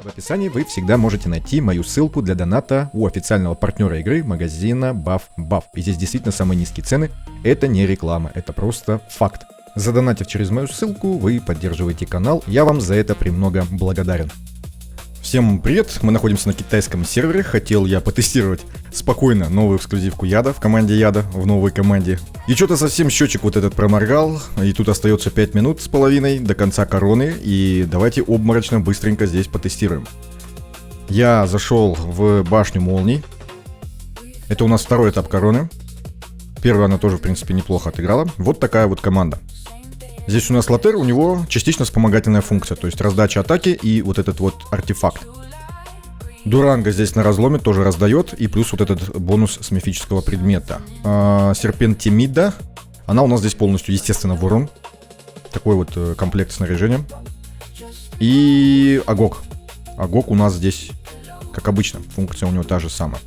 В описании вы всегда можете найти мою ссылку для доната у официального партнера игры магазина BuffBuff. И здесь действительно самые низкие цены. Это не реклама, это просто факт. Задонатив через мою ссылку, вы поддерживаете канал. Я вам за это премного благодарен. Всем привет, мы находимся на китайском сервере. Хотел я потестировать спокойно новую эксклюзивку Яда в команде Яда, в новой команде. И что-то совсем счетчик вот этот проморгал, и тут остается 5 минут с половиной до конца короны. И давайте обморочно быстренько здесь потестируем. Я зашел в башню молний. Это у нас второй этап короны. Первая она тоже, в принципе, неплохо отыграла. Вот такая вот команда. Здесь у нас Лотер, у него частично вспомогательная функция, то есть раздача атаки и вот этот вот артефакт. Дуранго здесь на разломе тоже раздает, и плюс вот этот бонус с мифического предмета. Серпентимида, она у нас здесь полностью, естественно, в урон. Такой вот комплект снаряжения. И Агок. Агок у нас здесь, как обычно, функция у него та же самая.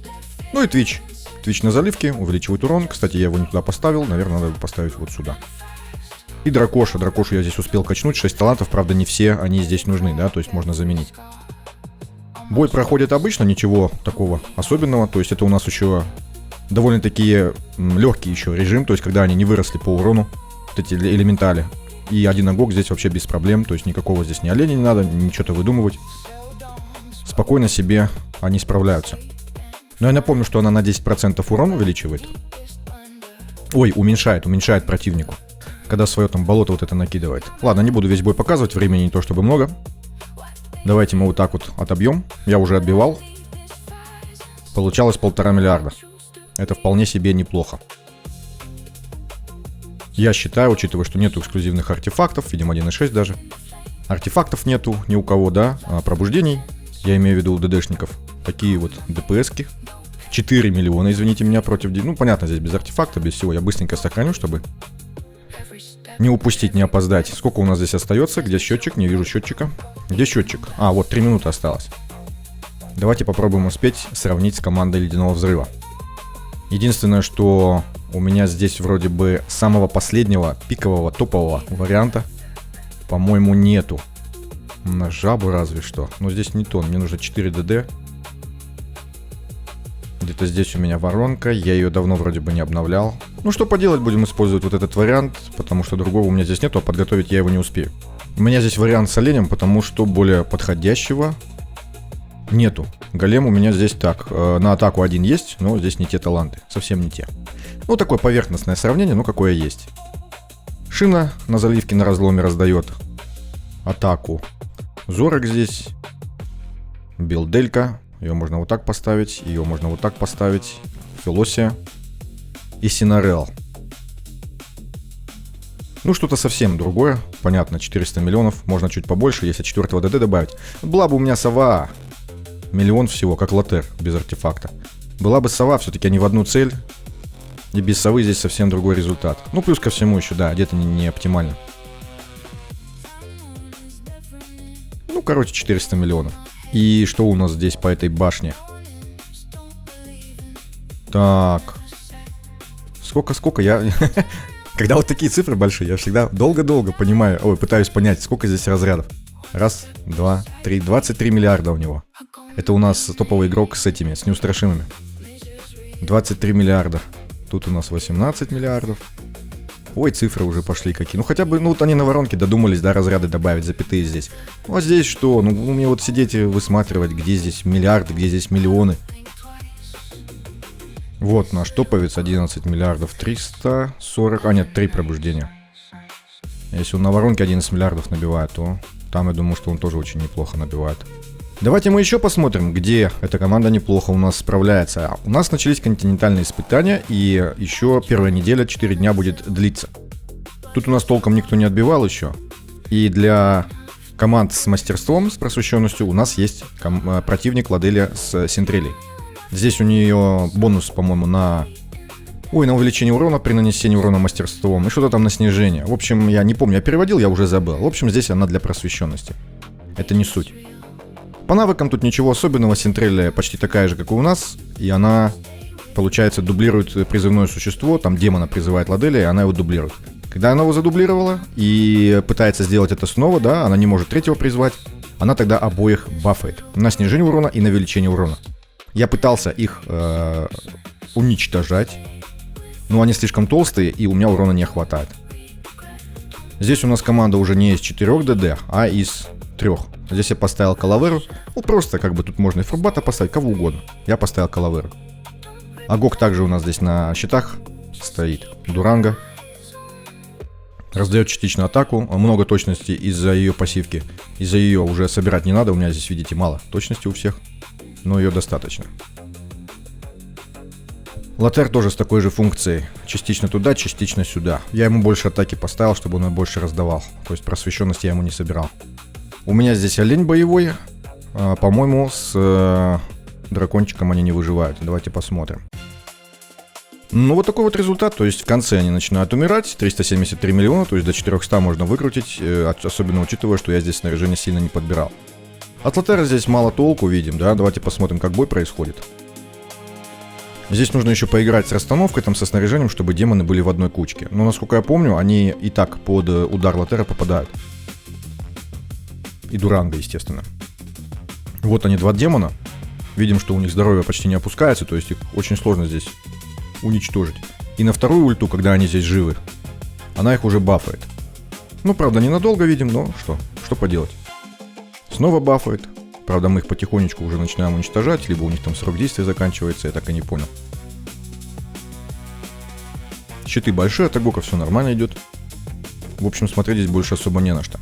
Ну и Твич. Твич на заливке, увеличивает урон. Кстати, я его не туда поставил, наверное, надо поставить вот сюда. И Дракоша. Дракошу я здесь успел качнуть. 6 талантов, правда, не все они здесь нужны, да, то есть можно заменить. Бой проходит обычно, ничего такого особенного. То есть это у нас еще довольно-таки легкий еще режим, то есть когда они не выросли по урону, вот эти элементали. И один Агок здесь вообще без проблем, то есть никакого здесь ни оленя не надо, ничего-то выдумывать. Спокойно себе они справляются. Но я напомню, что она на 10% урон увеличивает. Ой, уменьшает противнику, когда свое там болото вот это накидывает. Ладно, не буду весь бой показывать, времени не то чтобы много. Давайте мы вот так вот отобьем. Я уже отбивал. Получалось 1,5 миллиарда. Это вполне себе неплохо. Я считаю, учитывая, что нету эксклюзивных артефактов, видимо 1.6 даже. Артефактов нету ни у кого, да, пробуждений. Я имею в виду у ДДшников. Такие вот ДПСки. 4 миллиона, извините меня, против... Ну, понятно, здесь без артефакта, без всего. Я быстренько сохраню, чтобы не упустить, не опоздать. Сколько у нас здесь остается? Где счетчик? Не вижу счетчика. Где счетчик? А, вот 3 минуты осталось. Давайте попробуем успеть сравнить с командой Ледяного Взрыва. Единственное, что у меня здесь вроде бы самого последнего, пикового, топового варианта, по-моему, нету. На жабу разве что. Но здесь не то, мне нужно 4 ДД. Где-то здесь у меня воронка, я ее давно вроде бы не обновлял. Ну что поделать, будем использовать вот этот вариант, потому что другого у меня здесь нету, а подготовить я его не успею. У меня здесь вариант с оленем, потому что более подходящего нету. Голем у меня здесь так, на атаку один есть, но здесь не те таланты, совсем не те. Ну такое поверхностное сравнение, но какое есть. Шина на заливке на разломе раздает атаку. Зорок здесь, Билделька. Ее можно вот так поставить, ее можно вот так поставить. Филосия и Синарел. Ну, что-то совсем другое. Понятно, 400 миллионов, можно чуть побольше, если 4-го ДД добавить. Была бы у меня сова. Миллион всего, как Лотер, без артефакта. Была бы сова, все-таки они в одну цель. И без совы здесь совсем другой результат. Ну, плюс ко всему еще, да, где-то не оптимально. Ну, короче, 400 миллионов. И что у нас здесь по этой башне? Так. Сколько я... Когда вот такие цифры большие, я всегда долго-долго понимаю... Ой, пытаюсь понять, сколько здесь разрядов. Раз, два, три. 23 миллиарда у него. Это у нас топовый игрок с этими, с неустрашимыми. 23 миллиарда. Тут у нас 18 миллиардов. Ой, цифры уже пошли какие. Ну хотя бы, ну вот они на воронке додумались, да, разряды добавить, запятые здесь. Ну а здесь что? Ну мне вот сидеть и высматривать, где здесь миллиарды, где здесь миллионы. Вот наш топовец, 11 миллиардов 340. А нет, 3 пробуждения. Если он на воронке 11 миллиардов набивает, то там я думаю, что он тоже очень неплохо набивает. Давайте мы еще посмотрим, где эта команда неплохо у нас справляется. У нас начались континентальные испытания, и еще первая неделя, 4 дня будет длиться. Тут у нас толком никто не отбивал еще. И для команд с мастерством, с просвещенностью, у нас есть противник Ладелия с Синтрелей. Здесь у нее бонус, по-моему, на увеличение урона при нанесении урона мастерством, и что-то там на снижение. В общем, я не помню, я переводил, я уже забыл. В общем, здесь она для просвещенности. Это не суть. По навыкам тут ничего особенного, Синтрелия почти такая же, как и у нас, и она, получается, дублирует призывное существо, там демона призывает Ладелия, и она его дублирует. Когда она его задублировала и пытается сделать это снова, да, она не может третьего призвать, она тогда обоих бафает. На снижение урона и на увеличение урона. Я пытался их уничтожать, но они слишком толстые, и у меня урона не хватает. Здесь у нас команда уже не из 4 ДД, а из 3. Здесь я поставил Калаверу. Ну, просто как бы тут можно и Фурбата поставить, кого угодно. Я поставил Калаверу. Агок также у нас здесь на щитах стоит. Дуранга. Раздает частичную атаку. Много точности из-за ее пассивки. Из-за ее уже собирать не надо. У меня здесь, видите, мало точности у всех. Но ее достаточно. Лотер тоже с такой же функцией. Частично туда, частично сюда. Я ему больше атаки поставил, чтобы он ее больше раздавал. То есть просвещенность я ему не собирал. У меня здесь олень боевой. По-моему, с дракончиком они не выживают. Давайте посмотрим. Ну, вот такой вот результат. То есть в конце они начинают умирать. 373 миллиона, то есть до 400 можно выкрутить. Особенно учитывая, что я здесь снаряжение сильно не подбирал. От Лотера здесь мало толку видим, да. Давайте посмотрим, как бой происходит. Здесь нужно еще поиграть с расстановкой, там со снаряжением, чтобы демоны были в одной кучке. Но, насколько я помню, они и так под удар Лотера попадают. И Дуранга, естественно. Вот они, 2 демона. Видим, что у них здоровье почти не опускается, то есть их очень сложно здесь уничтожить. И на вторую ульту, когда они здесь живы, она их уже бафает. Ну, правда, ненадолго видим, но что поделать. Снова бафает. Правда, мы их потихонечку уже начинаем уничтожать, либо у них там срок действия заканчивается, я так и не понял. Щиты большие, от Агока все нормально идет. В общем, смотреть здесь больше особо не на что.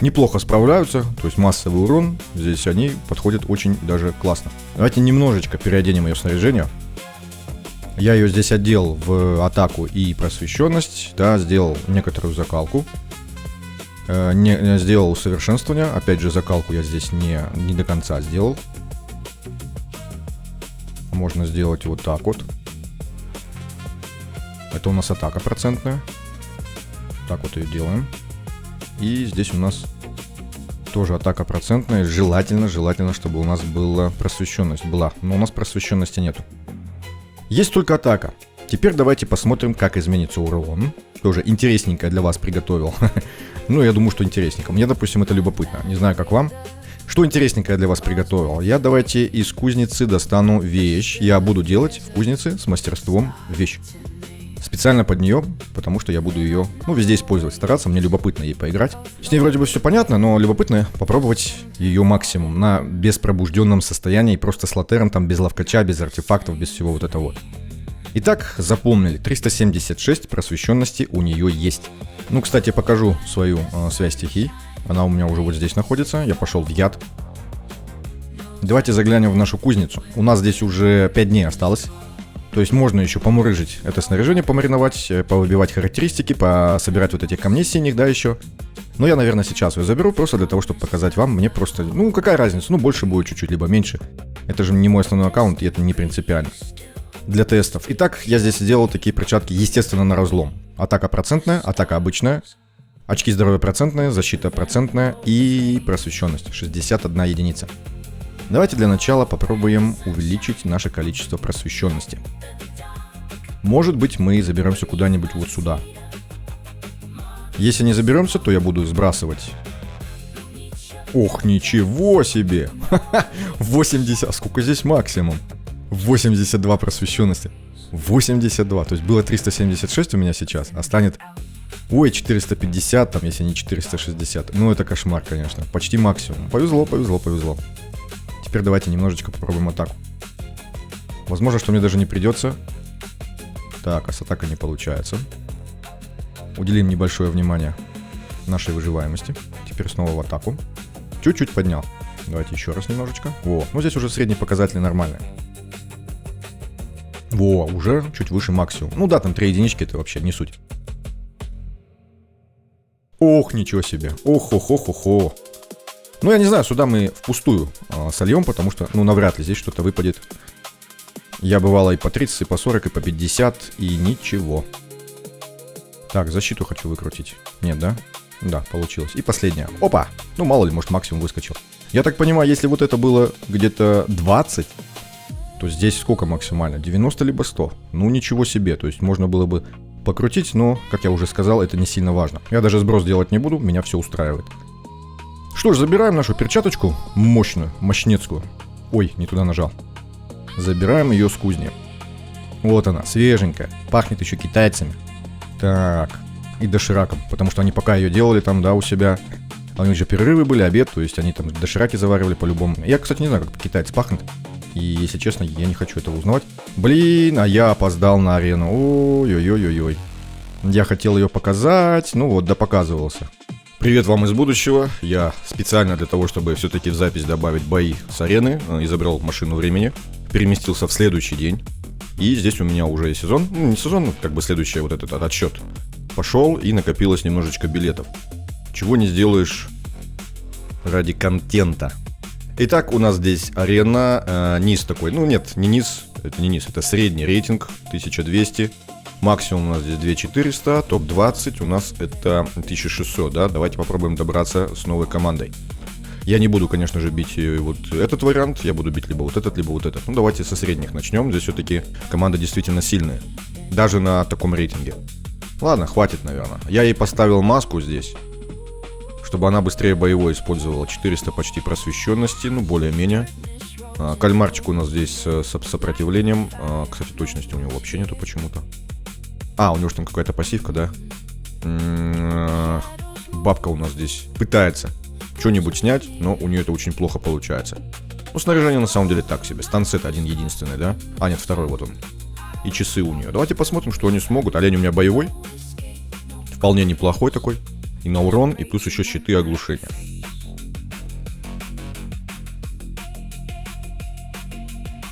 Неплохо справляются, то есть массовый урон, здесь они подходят очень даже классно. Давайте немножечко переоденем ее снаряжение. Я ее здесь одел в атаку и просвещенность, да, сделал некоторую закалку. Сделал усовершенствование, опять же закалку я здесь не до конца сделал. Можно сделать вот так вот. Это у нас атака процентная. Так вот ее делаем. И здесь у нас тоже атака процентная. Желательно, чтобы у нас была просвещенность. Но у нас просвещенности нету. Есть только атака. Теперь давайте посмотрим, как изменится урон. Тоже интересненькое для вас приготовил. Ну, я думаю, что интересненько. Мне, допустим, это любопытно. Не знаю, как вам. Что интересненькое для вас приготовил? Я давайте из кузницы достану вещь. Я буду делать в кузнице с мастерством вещь. Специально под нее, потому что я буду ее, везде использовать, стараться. Мне любопытно ей поиграть. С ней вроде бы все понятно, но любопытно попробовать ее максимум на беспробужденном состоянии. Просто с лотером, там без ловкача, без артефактов, без всего вот этого вот. Итак, запомнили, 376 просвещенности у нее есть. Ну, кстати, покажу свою связь стихий. Она у меня уже вот здесь находится. Я пошел в яд. Давайте заглянем в нашу кузницу. У нас здесь уже 5 дней осталось. То есть можно еще помурыжить это снаряжение, помариновать, повыбивать характеристики, пособирать вот этих камней синих, да, еще. Но я, наверное, сейчас ее заберу просто для того, чтобы показать вам. Мне просто, какая разница, больше будет чуть-чуть, либо меньше. Это же не мой основной аккаунт, и это не принципиально. Для тестов. Итак, я здесь сделал такие перчатки, естественно, на разлом. Атака процентная, атака обычная, очки здоровья процентные, защита процентная и просвещенность 61 единица. Давайте для начала попробуем увеличить наше количество просвещенности. Может быть, мы заберемся куда-нибудь вот сюда. Если не заберемся, то я буду сбрасывать. Ох, ничего себе! 80, сколько здесь максимум? 82 просвещенности. 82, то есть было 376 у меня сейчас, а станет... Ой, 450 там, если не 460. Это кошмар, конечно. Почти максимум. Повезло. Теперь давайте немножечко попробуем атаку. Возможно, что мне даже не придется. Так, а с атакой не получается. Уделим небольшое внимание нашей выживаемости. Теперь снова в атаку. Чуть-чуть поднял. Давайте еще раз немножечко. Здесь уже средние показатели нормальные. Уже чуть выше максимум. Да, там 3 единички, это вообще не суть. Ох, ничего себе. Ох. Я не знаю, сюда мы впустую сольем, потому что, навряд ли здесь что-то выпадет. Я бывало и по 30, и по 40, и по 50, и ничего. Так, защиту хочу выкрутить. Нет, да? Да, получилось. И последняя. Опа! Мало ли, может, максимум выскочил. Я так понимаю, если вот это было где-то 20... то здесь сколько максимально? 90 либо 100? Ничего себе. То есть можно было бы покрутить, но, как я уже сказал, это не сильно важно. Я даже сброс делать не буду, меня все устраивает. Что ж, забираем нашу перчаточку мощную, мощнецкую. Ой, не туда нажал. Забираем ее с кузни. Вот она, свеженькая. Пахнет еще китайцами. Так, и дошираком, потому что они пока ее делали там, да, у себя. А у них же перерывы были, обед, то есть они там дошираки заваривали по-любому. Я, кстати, не знаю, как китайцы пахнут. И, если честно, я не хочу этого узнавать. Блин, а я опоздал на арену. Ой-ой-ой-ой. Я хотел ее показать, ну вот, допоказывался. Привет вам из будущего. Я специально для того, чтобы все-таки в запись добавить бои с арены, изобрел машину времени, переместился в следующий день. И здесь у меня уже сезон, ну не сезон, как бы следующий вот этот отсчет пошел, и накопилось немножечко билетов. Чего не сделаешь ради контента. Итак, у нас здесь арена, низ такой, ну нет, не низ, это средний рейтинг, 1200. Максимум у нас здесь 2400, топ-20 у нас это 1600, да, давайте попробуем добраться с новой командой. Я не буду, конечно же, бить вот этот вариант, я буду бить либо вот этот, либо вот этот. Ну, давайте со средних начнем, здесь все-таки команда действительно сильная, даже на таком рейтинге. Ладно, хватит, наверное. Я ей поставил маску здесь, чтобы она быстрее боевой использовала. 400 почти просвещенности, ну, более-менее. Кальмарчик у нас здесь с сопротивлением. Кстати, точности у него вообще нету почему-то. У него же там какая-то пассивка, да? Бабка у нас здесь пытается что-нибудь снять, но у нее это очень плохо получается. Ну, снаряжение на самом деле так себе. Стансет один единственный, да? Нет, второй вот он. И часы у нее. Давайте посмотрим, что они смогут. Олень у меня боевой. Вполне неплохой такой. И на урон, и плюс еще щиты и оглушения.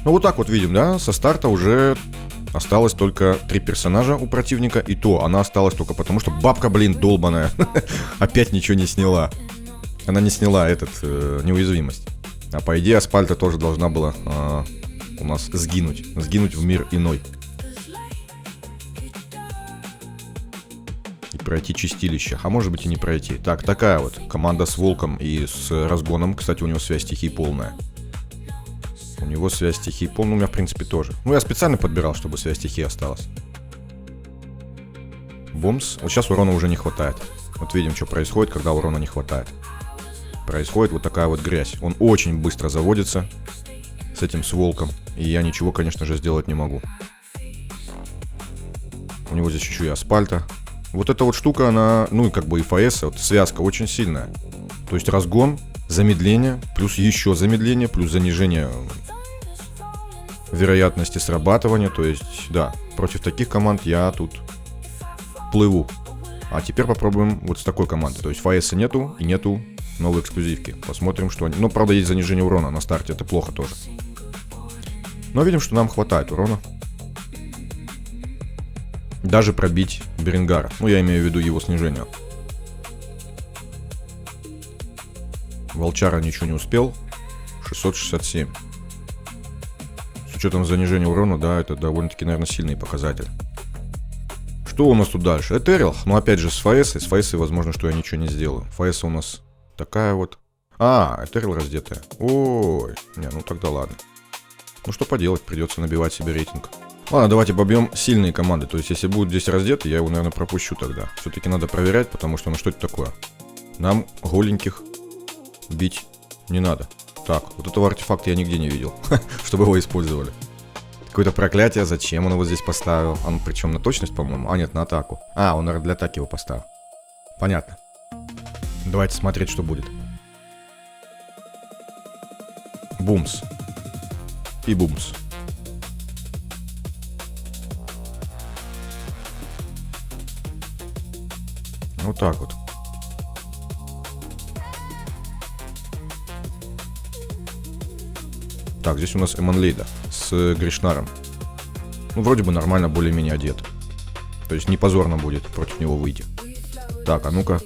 Ну, вот так вот видим, да? Со старта уже осталось только 3 персонажа у противника. И то она осталась только потому, что бабка, блин, долбаная. Опять ничего не сняла. Она не сняла неуязвимость. А по идее Аспальта тоже должна была у нас сгинуть. Сгинуть в мир иной. И пройти чистилище. А может быть и не пройти. Так, такая вот команда с волком и с разгоном. Кстати, у него связь стихий полная. У него связь стихий полная. У меня в принципе тоже. Ну, я специально подбирал, чтобы связь стихий осталась. Бумс. Вот сейчас урона уже не хватает. Вот видим, что происходит, когда урона не хватает. Происходит вот такая вот грязь. Он очень быстро заводится с этим, с волком. И я ничего, конечно же, сделать не могу. У него здесь еще и аспальта. Вот эта вот штука, она, ну и как бы и ФС, вот связка очень сильная. То есть разгон, замедление, плюс еще замедление, плюс занижение вероятности срабатывания. То есть, да, против таких команд я тут плыву. А теперь попробуем вот с такой командой. То есть ФС нету и нету новой эксклюзивки. Посмотрим, что они... Ну, правда, есть занижение урона на старте, это плохо тоже. Но видим, что нам хватает урона. Даже пробить Беренгара. Ну, я имею в виду его снижение. Волчара ничего не успел. 667. С учетом занижения урона, да, это довольно-таки, наверное, сильный показатель. Что у нас тут дальше? Этерил. Ну, опять же, с ФС. С ФС, возможно, что я ничего не сделаю. ФС у нас такая вот. Этерил раздетая. Ой. Не, ну тогда ладно. Ну, что поделать, придется набивать себе рейтинг. Ладно, давайте побьем сильные команды. То есть, если будет здесь раздеты, я его, наверное, пропущу тогда. Все-таки надо проверять, потому что, ну, что это такое? Нам голеньких бить не надо. Так, вот этого артефакта я нигде не видел, чтобы его использовали. Какое-то проклятие, зачем он его здесь поставил? Он причем на точность, по-моему? Нет, на атаку. Он, наверное, для атаки его поставил. Понятно. Давайте смотреть, что будет. Бумс. И бумс. Вот так вот. Так, здесь у нас Эманлейда с Гришнаром. Ну, вроде бы нормально, более-менее одет. То есть не позорно будет против него выйти. Так, а ну-ка.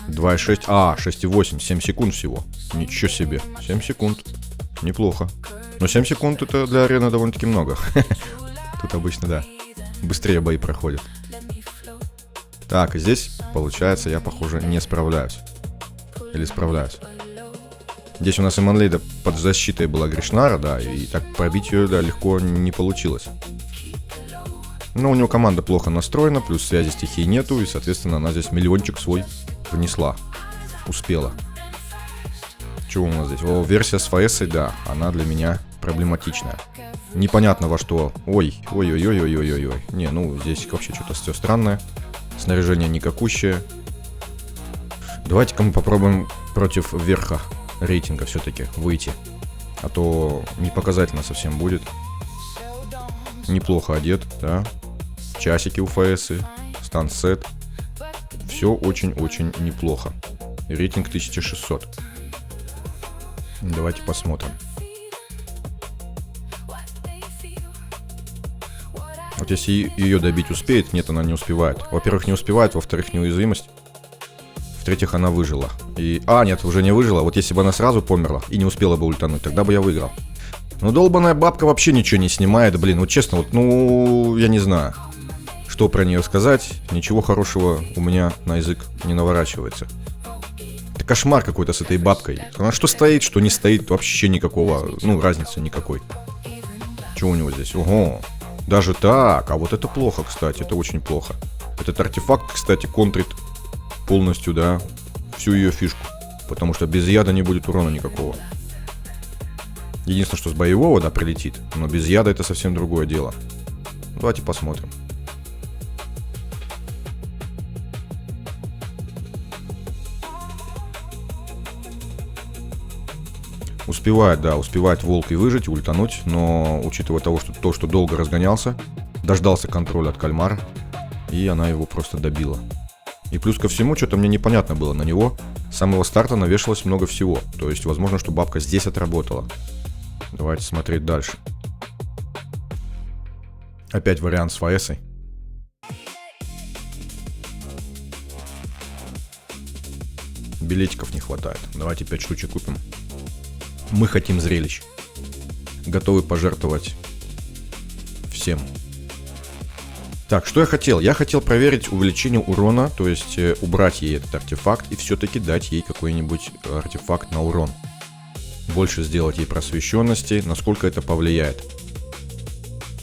2,6. 6,8. 7 секунд всего. Ничего себе. 7 секунд. Неплохо. Но 7 секунд это для арены довольно-таки много. Тут обычно, да, быстрее бои проходят. Так, и здесь, получается, я, похоже, не справляюсь. Или справляюсь. Здесь у нас Эманлейда под защитой была Гришнара, да, и так пробить ее, да, легко не получилось. Но у него команда плохо настроена, плюс связи стихии нету, и, соответственно, она здесь миллиончик свой внесла. успела. Чего у нас здесь? О, версия с ФС, да, она для меня проблематичная. Непонятно во что. Ой-ой-ой-ой-ой-ой-ой. Не, ну здесь вообще что-то все странное. Снаряжение никакущее. Давайте-ка мы попробуем против верха рейтинга все-таки выйти. А то не показательно совсем будет. Неплохо одет, да. Часики у ФСы, стансет. Все очень-очень неплохо. Рейтинг 1600. Давайте посмотрим. Вот если ее добить успеет, нет, она не успевает. Во-первых, не успевает, во-вторых, неуязвимость. В-третьих, она выжила. Нет, уже не выжила. Вот если бы она сразу померла и не успела бы ультануть, тогда бы я выиграл. Но долбаная бабка вообще ничего не снимает, блин. Вот честно, я не знаю, что про нее сказать. Ничего хорошего у меня на язык не наворачивается. Это кошмар какой-то с этой бабкой. Она что стоит, что не стоит, вообще никакого, разницы никакой. Что у него здесь? Ого. Даже так, а вот это плохо, кстати, это очень плохо. Этот артефакт, кстати, контрит полностью, да, всю ее фишку. Потому что без яда не будет урона никакого. Единственное, что с боевого, да, прилетит. Но без яда это совсем другое дело. Давайте посмотрим. Успевает волк и выжить, и ультануть, но учитывая то, что долго разгонялся, дождался контроля от кальмара, и она его просто добила. И плюс ко всему, что-то мне непонятно было на него, с самого старта навешалось много всего, то есть возможно, что бабка здесь отработала. Давайте смотреть дальше. Опять вариант с ФСой. Билетиков не хватает, давайте 5 штучек купим. Мы хотим зрелищ. Готовы пожертвовать всем. Так, что я хотел? Я хотел проверить увеличение урона, то есть убрать ей этот артефакт и все-таки дать ей какой-нибудь артефакт на урон. Больше сделать ей просвещенности, насколько это повлияет.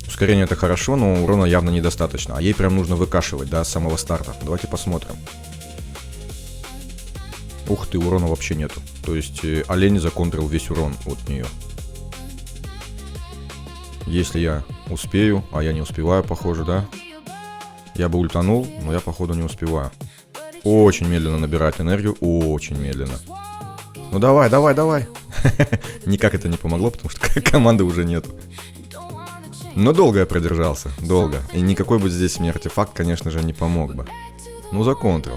Ускорение это хорошо, но урона явно недостаточно. А ей прям нужно выкашивать, да, с самого старта. Давайте посмотрим. Ух ты, урона вообще нету. То есть олень законтрил весь урон от нее. Если я успею, а я не успеваю, похоже, да? Я бы ультанул, но я, походу, не успеваю. Очень медленно набирает энергию, очень медленно. Ну давай. Никак это не помогло, потому что команды уже нету. Но долго я продержался, долго. И никакой бы здесь мне артефакт, конечно же, не помог бы. Ну, законтрил.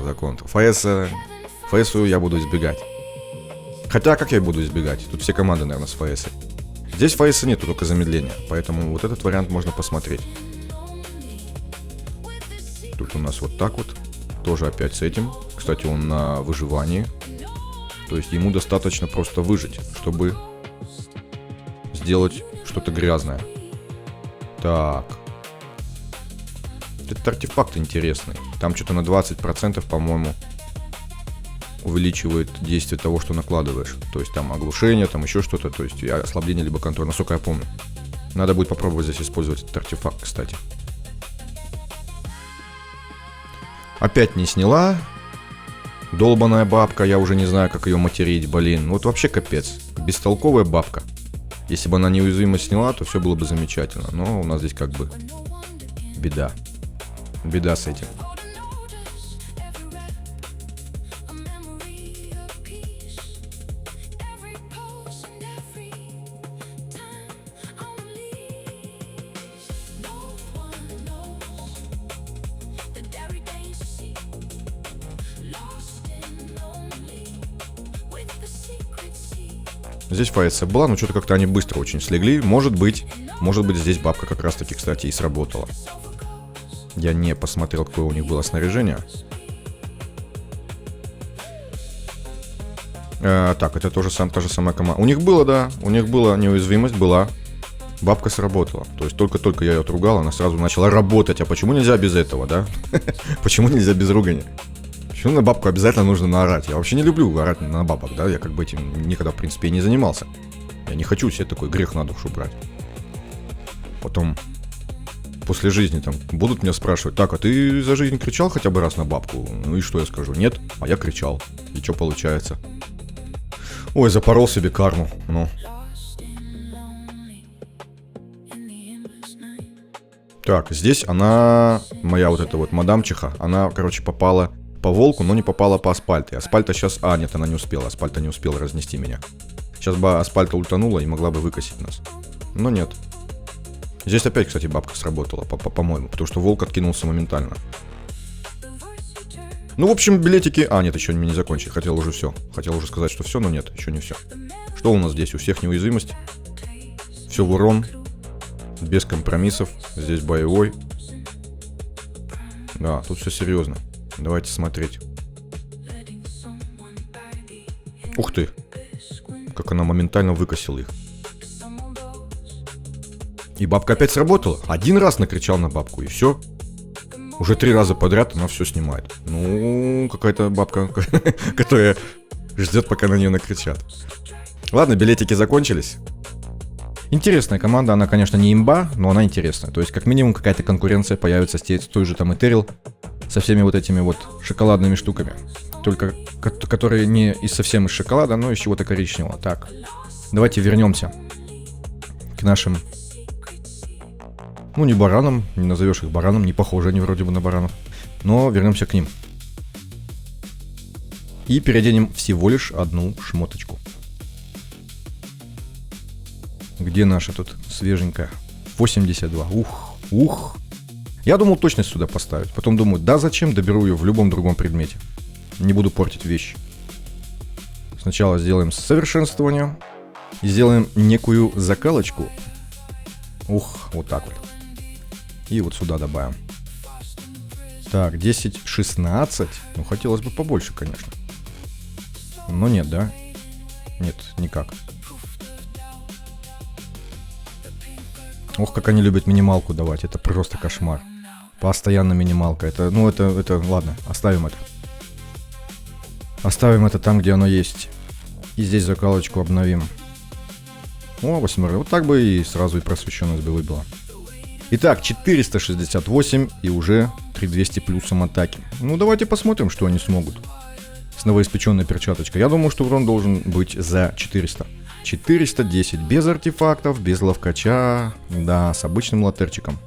ФСу я буду избегать. Хотя, как я буду избегать? Тут все команды, наверное, с ФС. Здесь ФСа нету, только замедления. Поэтому вот этот вариант можно посмотреть. Тут у нас вот так вот. Тоже опять с этим. Кстати, он на выживании. То есть ему достаточно просто выжить, чтобы сделать что-то грязное. Так. Этот артефакт интересный. Там что-то на 20%, по-моему, увеличивает действие того, что накладываешь. То есть там оглушение, там еще что-то. То есть ослабление либо контроль, насколько я помню. Надо будет попробовать здесь использовать этот артефакт, кстати. Опять не сняла. Долбаная бабка, я уже не знаю, как ее материть, блин. Вот вообще капец. Бестолковая бабка. Если бы она неуязвимость сняла, то все было бы замечательно. Но у нас здесь как бы беда. Беда с этим. Здесь ФС была, но что-то как-то они быстро очень слегли. Может быть, здесь бабка как раз-таки, кстати, и сработала. Я не посмотрел, какое у них было снаряжение. Так, это та же самая команда. У них было, да, неуязвимость была. Бабка сработала. То есть только-только я ее отругал, она сразу начала работать. А почему нельзя без этого, да? Почему нельзя без ругани? Почему на бабку обязательно нужно наорать? Я вообще не люблю орать на бабок, да? Я как бы этим никогда, в принципе, и не занимался. Я не хочу себе такой грех на душу брать. Потом после жизни там будут меня спрашивать: так, а ты за жизнь кричал хотя бы раз на бабку? Ну и что я скажу? Нет, а я кричал. И что получается? Ой, запорол себе карму. Ну. Так, здесь она, моя вот эта вот мадамчиха, она, короче, попала по волку, но не попала по асфальту. Асфальта сейчас... А, нет, она не успела. Асфальта не успела разнести меня. Сейчас бы асфальта ультанула и могла бы выкосить нас. Но нет. Здесь опять, кстати, бабка сработала, по-моему, потому что волк откинулся моментально. Ну, в общем, билетики... А, нет, еще не закончили. Хотел уже все. Хотел уже сказать, что все, но нет, еще не все. Что у нас здесь? У всех неуязвимость. Все в урон. Без компромиссов. Здесь боевой. Да, тут все серьезно. Давайте смотреть. Ух ты. Как она моментально выкосила их. И бабка опять сработала. Один раз накричал на бабку, и все. Уже 3 раза подряд она все снимает. Ну, какая-то бабка, которая ждет, пока на нее накричат. Ладно, билетики закончились. Интересная команда, она, конечно, не имба, но она интересная. То есть, как минимум, какая-то конкуренция появится с той же там Этерил, со всеми вот этими вот шоколадными штуками. Только, которые не из совсем из шоколада, но из чего-то коричневого. Так, давайте вернемся к нашим... Ну, не баранам, не назовешь их бараном, не похожи они вроде бы на баранов. Но вернемся к ним. И переоденем всего лишь одну шмоточку. Где наша тут свеженькая? 82. Ух. Я думал точность сюда поставить. Потом думаю, да зачем, доберу ее в любом другом предмете. Не буду портить вещи. Сначала сделаем совершенствование. И сделаем некую закалочку. Ух, вот так вот. И вот сюда добавим. Так, 10, 16. Ну, хотелось бы побольше, конечно. Но нет, да? Нет, никак. Ох, как они любят минималку давать. Это просто кошмар. Постоянно минималка. Это, ну, это, ладно, оставим это. Оставим это там, где оно есть. И здесь закалочку обновим. О, 8. Вот так бы и сразу и просвещенность бы выбила. Итак, 468 и уже 3200 плюсом атаки. Ну, давайте посмотрим, что они смогут. С новоиспеченной перчаточкой. Я думаю, что урон должен быть за 400. 410 без артефактов, без ловкача. Да, с обычным латерчиком.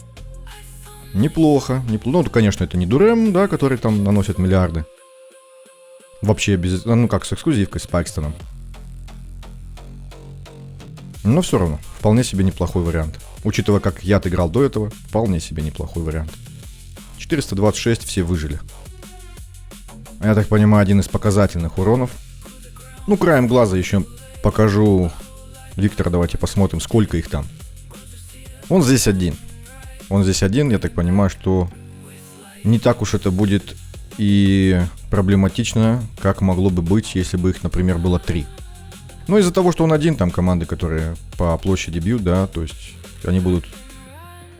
Неплохо. Ну, конечно, это не Дурем, да, который там наносит миллиарды. Вообще без... Ну, как с эксклюзивкой, с Пакстоном. Но все равно, вполне себе неплохой вариант. Учитывая, как я играл до этого, вполне себе неплохой вариант. 426 все выжили. Я так понимаю, один из показательных уронов. Ну, краем глаза еще покажу. Виктор, давайте посмотрим, сколько их там. Он здесь один. Я так понимаю, что не так уж это будет и проблематично, как могло бы быть, если бы их, например, было 3. Но из-за того, что он один, там команды, которые по площади бьют, да, то есть они будут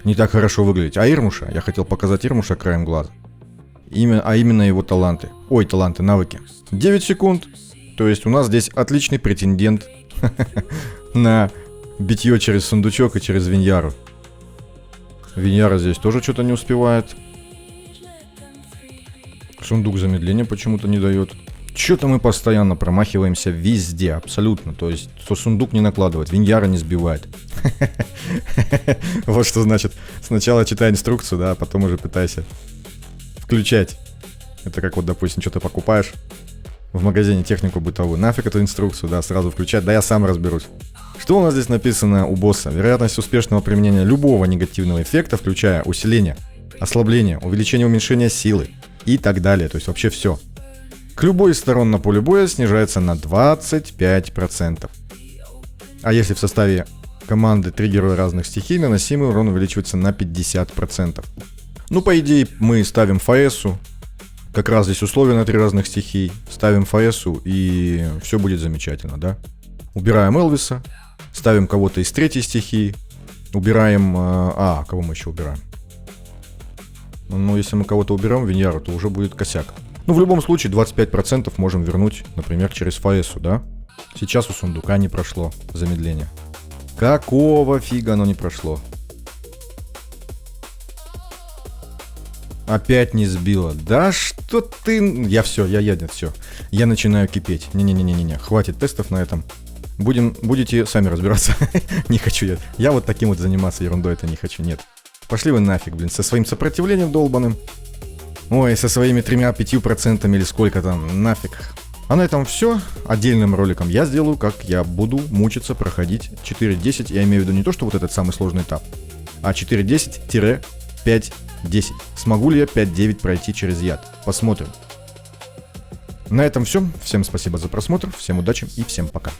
не так хорошо выглядеть. А Ирмуша, я хотел показать Ирмуша краем глаза. Именно его таланты. Ой, таланты, навыки. 9 секунд. То есть у нас здесь отличный претендент на битье через сундучок и через Виньяру. Виньяра здесь тоже что-то не успевает. Сундук замедления почему-то не дает. Что-то мы постоянно промахиваемся везде, абсолютно. То есть, то сундук не накладывает, Виньяра не сбивает. Вот что значит. Сначала читай инструкцию, да, а потом уже пытайся включать. Это как вот, допустим, что-то покупаешь в магазине технику бытовую. Нафиг эту инструкцию, да, сразу включать. Да я сам разберусь. Что у нас здесь написано у босса? Вероятность успешного применения любого негативного эффекта, включая усиление, ослабление, увеличение, уменьшение силы и так далее. То есть вообще все. К любой из сторон на поле боя снижается на 25%. А если в составе команды 3 героя разных стихий, наносимый урон увеличивается на 50%. Ну, по идее, мы ставим ФАЭСу. Как раз здесь условия на 3 разных стихий. Ставим ФАЭСу, и все будет замечательно, да? Убираем Элвиса. Ставим кого-то из 3 стихии. Убираем... кого мы еще убираем? Ну, если мы кого-то уберем, Виньяру, то уже будет косяк. Ну, в любом случае, 25% можем вернуть, например, через ФАЭСу, да? Сейчас у сундука не прошло замедление. Какого фига оно не прошло? Опять не сбила. Да что ты... Я все. Я начинаю кипеть. Не-не-не-не-не. Хватит тестов на этом. Будете сами разбираться. Не хочу я. Я вот таким вот заниматься ерундой это не хочу. Нет. Пошли вы нафиг, блин, со своим сопротивлением долбаным. Ой, со своими 3-5% или сколько там. Нафиг. А на этом все. Отдельным роликом я сделаю, как я буду мучиться проходить 4.10. Я имею в виду не то, что вот этот самый сложный этап, а 4.10-5.10. Смогу ли я 5.9 пройти через яд? Посмотрим. На этом все. Всем спасибо за просмотр, всем удачи и всем пока.